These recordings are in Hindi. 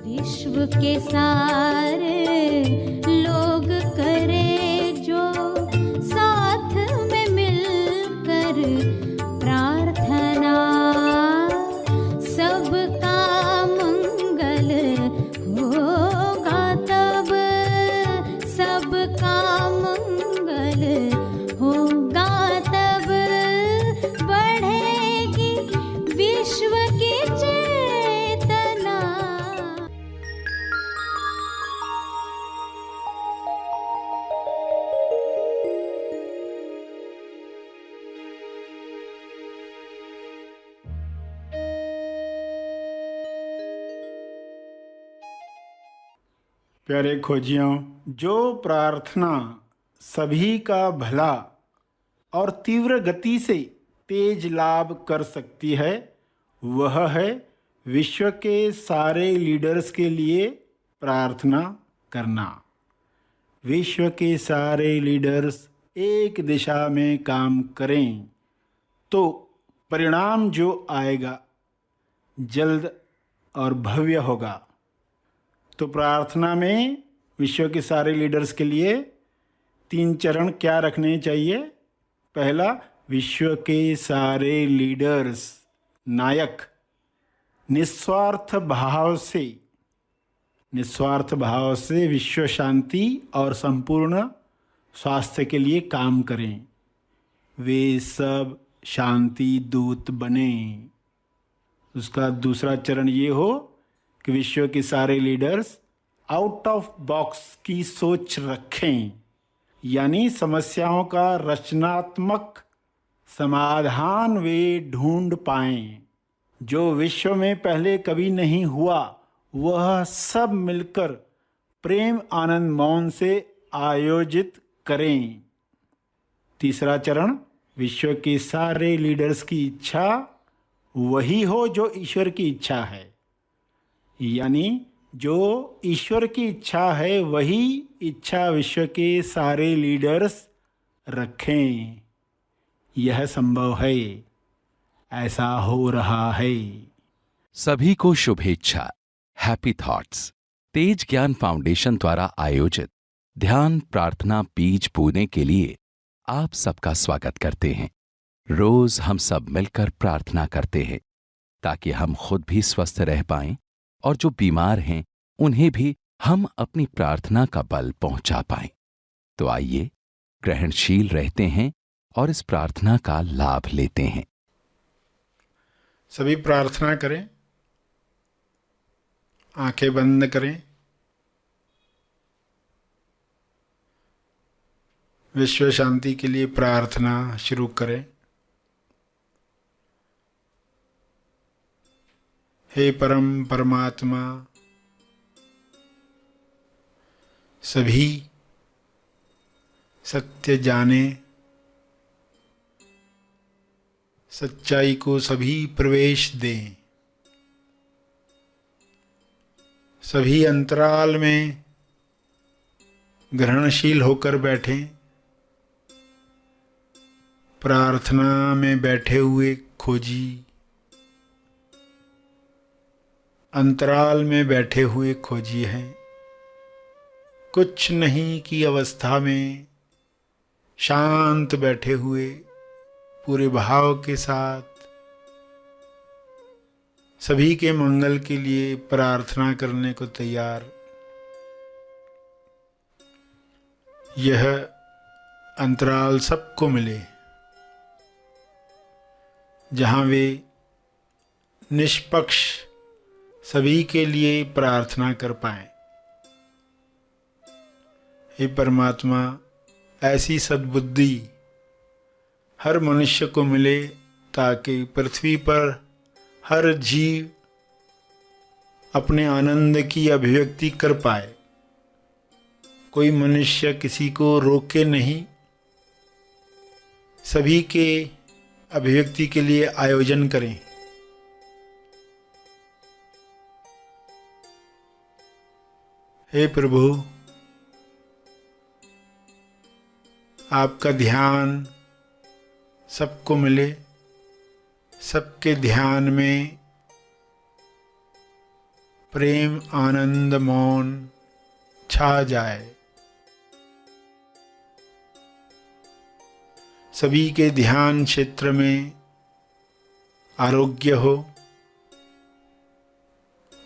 विश्व के सारे लोग करे जो साथ में मिलकर प्रार्थना, सबका मंगल होगा तब, सबका मंगल होगा तब, बढ़ेगी विश्व की चेतना। प्यारे खोजियों, जो प्रार्थना सभी का भला और तीव्र गति से तेज लाभ कर सकती है, वह है विश्व के सारे लीडर्स के लिए प्रार्थना करना। विश्व के सारे लीडर्स एक दिशा में काम करें तो परिणाम जो आएगा जल्द और भव्य होगा। तो प्रार्थना में विश्व के सारे लीडर्स के लिए 3 चरण क्या रखने चाहिए? पहला, विश्व के सारे लीडर्स नायक निस्वार्थ भाव से विश्व शांति और संपूर्ण स्वास्थ्य के लिए काम करें। वे सब शांति दूत बने। उसका दूसरा चरण ये हो कि विश्व के सारे लीडर्स आउट ऑफ बॉक्स की सोच रखें, यानी समस्याओं का रचनात्मक समाधान वे ढूंढ पाएं। जो विश्व में पहले कभी नहीं हुआ, वह सब मिलकर प्रेम आनंद मौन से आयोजित करें। तीसरा चरण, विश्व के सारे लीडर्स की इच्छा वही हो जो ईश्वर की इच्छा है, यानी जो ईश्वर की इच्छा है वही इच्छा विश्व के सारे लीडर्स रखें। यह संभव है, ऐसा हो रहा है। सभी को शुभेच्छा। हैप्पी थॉट्स तेज ज्ञान फाउंडेशन द्वारा आयोजित ध्यान प्रार्थना बीज बोने के लिए आप सबका स्वागत करते हैं। रोज हम सब मिलकर प्रार्थना करते हैं ताकि हम खुद भी स्वस्थ रह पाएं और जो बीमार हैं उन्हें भी हम अपनी प्रार्थना का बल पहुंचा पाएं। तो आइए ग्रहणशील रहते हैं और इस प्रार्थना का लाभ लेते हैं। सभी प्रार्थना करें, आंखें बंद करें। विश्व शांति के लिए प्रार्थना शुरू करें। हे परम परमात्मा, सभी सत्य जाने, सच्चाई को सभी प्रवेश दें। सभी अंतराल में ग्रहणशील होकर बैठें। प्रार्थना में बैठे हुए खोजी, अंतराल में बैठे हुए खोजी हैं। कुछ नहीं की अवस्था में शांत बैठे हुए पूरे भाव के साथ सभी के मंगल के लिए प्रार्थना करने को तैयार। यह अंतराल सबको मिले जहाँ वे निष्पक्ष सभी के लिए प्रार्थना कर पाएं। हे परमात्मा, ऐसी सद्बुद्धि हर मनुष्य को मिले ताकि पृथ्वी पर हर जीव अपने आनंद की अभिव्यक्ति कर पाए। कोई मनुष्य किसी को रोके नहीं, सभी के अभिव्यक्ति के लिए आयोजन करें। हे प्रभु, आपका ध्यान सबको मिले, सबके ध्यान में प्रेम आनंद मौन छा जाए। सभी के ध्यान क्षेत्र में आरोग्य हो,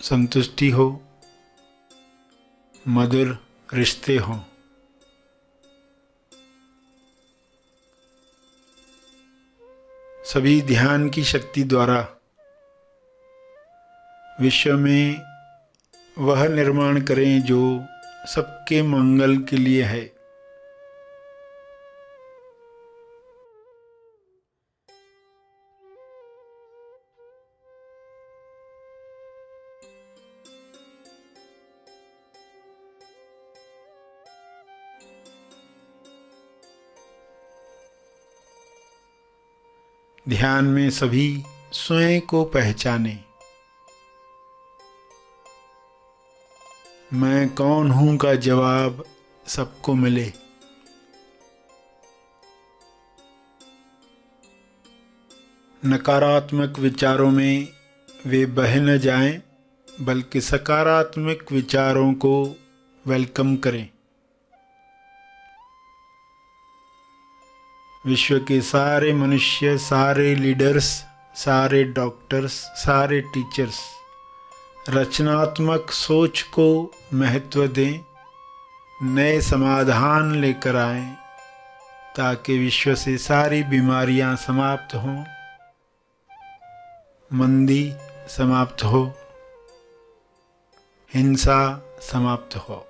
संतुष्टि हो, मधुर रिश्ते हों। सभी ध्यान की शक्ति द्वारा विश्व में वह निर्माण करें जो सबके मंगल के लिए है। ध्यान में सभी स्वयं को पहचाने। मैं कौन हूं का जवाब सबको मिले। नकारात्मक विचारों में वे बह न जाएं, बल्कि सकारात्मक विचारों को वेलकम करें। विश्व के सारे मनुष्य, सारे लीडर्स, सारे डॉक्टर्स, सारे टीचर्स रचनात्मक सोच को महत्व दें, नए समाधान लेकर आएं, ताकि विश्व से सारी बीमारियां समाप्त हों, मंदी समाप्त हो, हिंसा समाप्त हो।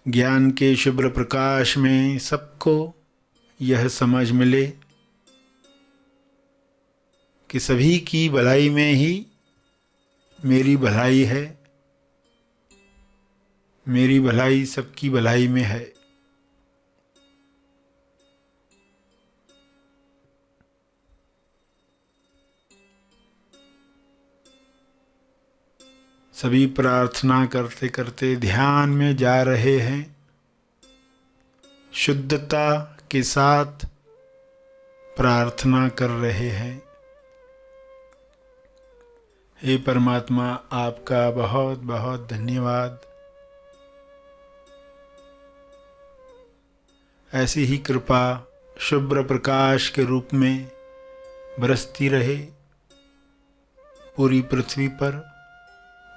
ज्ञान के शुभ्र प्रकाश में सबको यह समझ मिले कि सभी की भलाई में ही मेरी भलाई है, मेरी भलाई सबकी भलाई में है। सभी प्रार्थना करते करते ध्यान में जा रहे हैं, शुद्धता के साथ प्रार्थना कर रहे हैं। हे परमात्मा, आपका बहुत बहुत धन्यवाद। ऐसी ही कृपा शुभ्र प्रकाश के रूप में बरसती रहे पूरी पृथ्वी पर,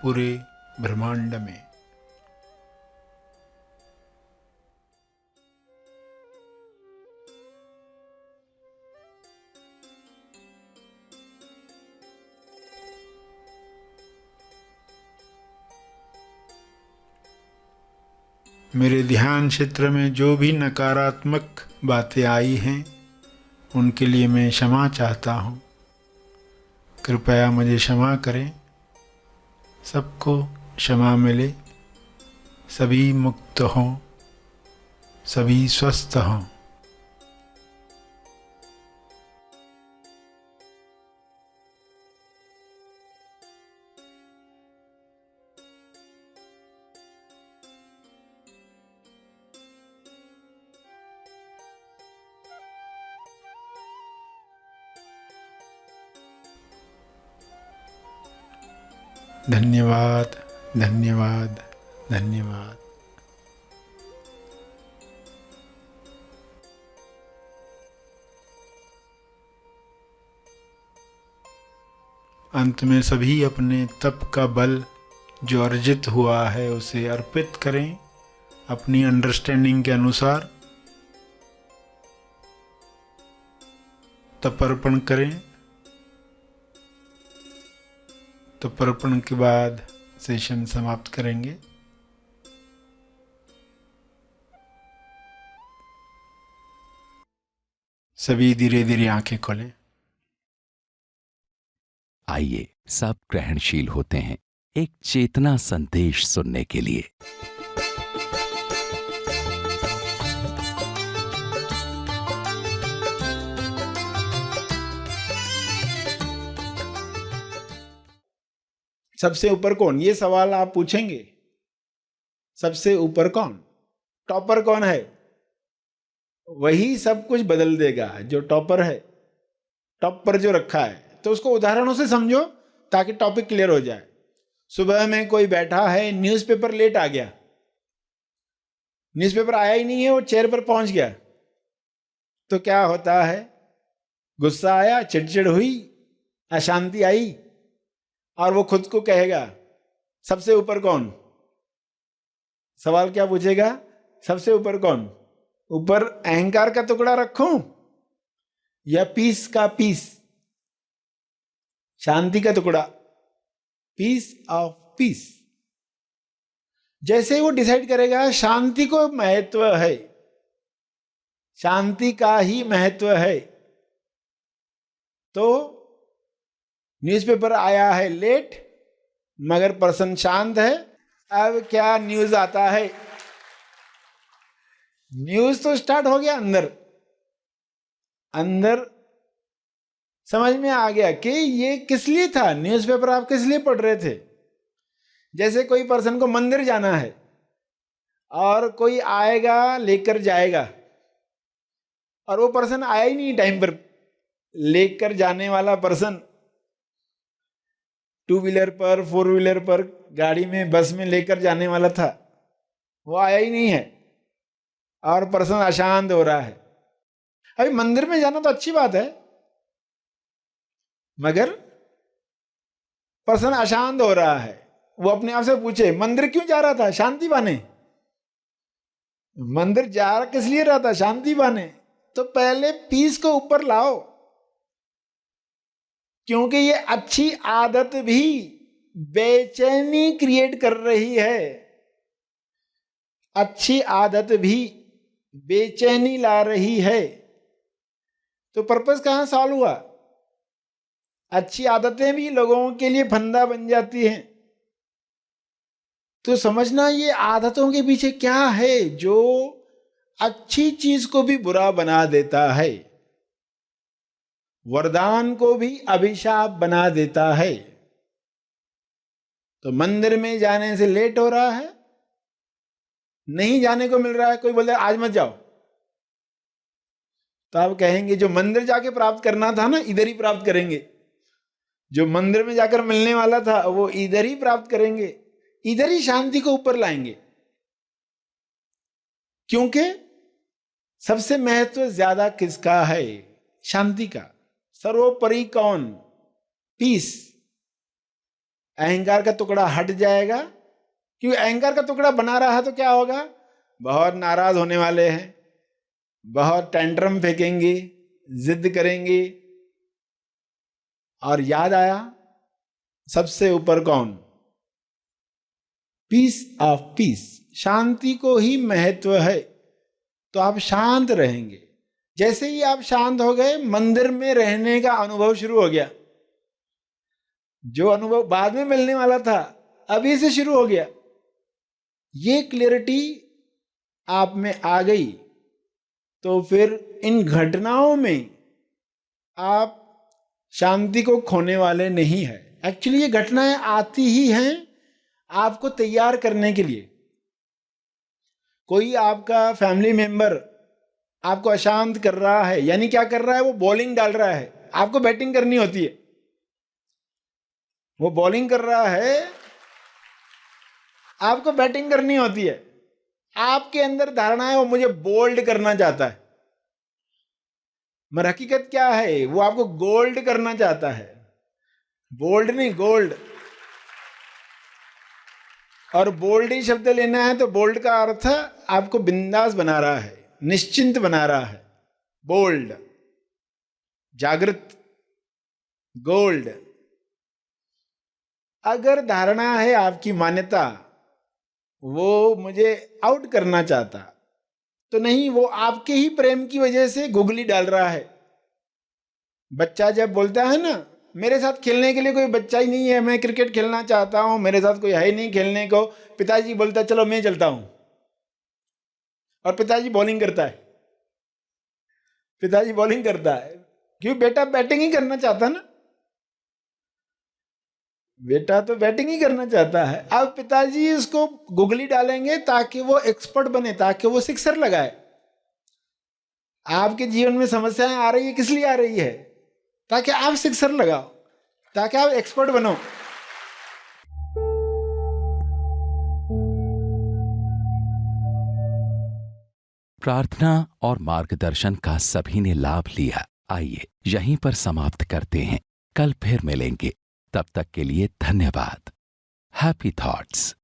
पूरे ब्रह्मांड में। मेरे ध्यान क्षेत्र में जो भी नकारात्मक बातें आई हैं, उनके लिए मैं क्षमा चाहता हूँ। कृपया मुझे क्षमा करें। सबको क्षमा मिले, सभी मुक्त हों, सभी स्वस्थ हों। धन्यवाद, धन्यवाद, धन्यवाद। अंत में सभी अपने तप का बल जो अर्जित हुआ है उसे अर्पित करें अपनी अंडरस्टैंडिंग के अनुसार। तपर्पण करें। तपर्पण के बाद सेशन समाप्त करेंगे। सभी धीरे धीरे आंखें खोलें। आइए सब ग्रहणशील होते हैं एक चेतना संदेश सुनने के लिए। सबसे ऊपर कौन, ये सवाल आप पूछेंगे। सबसे ऊपर कौन, टॉपर कौन है? वही सब कुछ बदल देगा जो टॉपर है, टॉप पर जो रखा है। तो उसको उदाहरणों से समझो ताकि टॉपिक क्लियर हो जाए। सुबह में कोई बैठा है, न्यूज़पेपर लेट आ गया, न्यूज़पेपर आया ही नहीं है, वो चेयर पर पहुंच गया, तो क्या होता है? गुस्सा आया, चिड़चिड़ हुई, अशांति आई, और वो खुद को कहेगा सबसे ऊपर कौन? सवाल क्या पूछेगा? सबसे ऊपर कौन? ऊपर अहंकार का टुकड़ा रखूं या पीस का पीस, शांति का टुकड़ा, पीस ऑफ पीस। जैसे वो डिसाइड करेगा शांति को महत्व है, शांति का ही महत्व है, तो न्यूज़पेपर आया है लेट मगर पर्सन शांत है। अब क्या न्यूज़ आता है? न्यूज़ तो स्टार्ट हो गया अंदर, अंदर समझ में आ गया कि ये किस लिए था, न्यूज़पेपर आप किस लिए पढ़ रहे थे। जैसे कोई पर्सन को मंदिर जाना है और कोई आएगा लेकर जाएगा, और वो पर्सन आया ही नहीं टाइम पर। लेकर जाने वाला पर्सन टू व्हीलर पर, फोर व्हीलर पर, गाड़ी में, बस में लेकर जाने वाला था, वो आया ही नहीं है और पर्सन अशांत हो रहा है। अभी मंदिर में जाना तो अच्छी बात है, मगर पर्सन अशांत हो रहा है। वो अपने आप से पूछे मंदिर क्यों जा रहा था? शांति पाने। मंदिर जा किस लिए रहा था? शांति पाने। तो पहले पीस को ऊपर लाओ, क्योंकि ये अच्छी आदत भी बेचैनी क्रिएट कर रही है। अच्छी आदत भी बेचैनी ला रही है। तो पर्पस कहां सॉल्व हुआ? अच्छी आदतें भी लोगों के लिए फंदा बन जाती हैं। तो समझना ये आदतों के पीछे क्या है जो अच्छी चीज को भी बुरा बना देता है, वरदान को भी अभिशाप बना देता है। तो मंदिर में जाने से लेट हो रहा है, नहीं जाने को मिल रहा है, कोई बोले आज मत जाओ, तो आप कहेंगे जो मंदिर जाके प्राप्त करना था ना, इधर ही प्राप्त करेंगे। जो मंदिर में जाकर मिलने वाला था वो इधर ही प्राप्त करेंगे, इधर ही शांति को ऊपर लाएंगे। क्योंकि सबसे महत्व ज्यादा किसका है? शांति का। सर्वोपरि कौन? पीस। अहंकार का टुकड़ा हट जाएगा, क्योंकि अहंकार का टुकड़ा बना रहा है तो क्या होगा? बहुत नाराज होने वाले हैं, बहुत टेंट्रम फेंकेंगे, जिद करेंगे। और याद आया सबसे ऊपर कौन? Piece of peace. शांति को ही महत्व है, तो आप शांत रहेंगे। जैसे ही आप शांत हो गए, मंदिर में रहने का अनुभव शुरू हो गया। जो अनुभव बाद में मिलने वाला था अभी से शुरू हो गया। ये क्लियरिटी आप में आ गई, तो फिर इन घटनाओं में आप शांति को खोने वाले नहीं है। एक्चुअली ये घटनाएं आती ही हैं आपको तैयार करने के लिए। कोई आपका फैमिली मेंबर आपको अशांत कर रहा है, यानी क्या कर रहा है? वो बॉलिंग डाल रहा है, आपको बैटिंग करनी होती है। वो बॉलिंग कर रहा है, आपको बैटिंग करनी होती है। आपके अंदर धारणा है वो मुझे बोल्ड करना चाहता है, मगर हकीकत क्या है? वो आपको गोल्ड करना चाहता है। बोल्ड नहीं, गोल्ड। और बोल्ड ही शब्द लेना है तो बोल्ड का अर्थ आपको बिंदास बना रहा है, निश्चिंत बना रहा है। बोल्ड, जागृत, गोल्ड। अगर धारणा है आपकी मान्यता वो मुझे आउट करना चाहता, तो नहीं, वो आपके ही प्रेम की वजह से गुगली डाल रहा है। बच्चा जब बोलता है ना मेरे साथ खेलने के लिए कोई बच्चा ही नहीं है, मैं क्रिकेट खेलना चाहता हूँ, मेरे साथ कोई है नहीं खेलने को। पिताजी बोलता है चलो मैं चलता हूँ, और पिताजी बॉलिंग करता है। पिताजी बॉलिंग करता है क्यों? बेटा बैटिंग ही करना चाहता है ना, बेटा तो बैटिंग ही करना चाहता है। अब पिताजी इसको गुगली डालेंगे ताकि वो एक्सपर्ट बने, ताकि वो सिक्सर लगाए। आपके जीवन में समस्याएं आ रही है, किस लिए आ रही है? ताकि आप सिक्सर लगाओ, ताकि आप एक्सपर्ट बनो। प्रार्थना और मार्गदर्शन का सभी ने लाभ लिया। आइए यहीं पर समाप्त करते हैं, कल फिर मिलेंगे। तब तक के लिए धन्यवाद। Happy thoughts.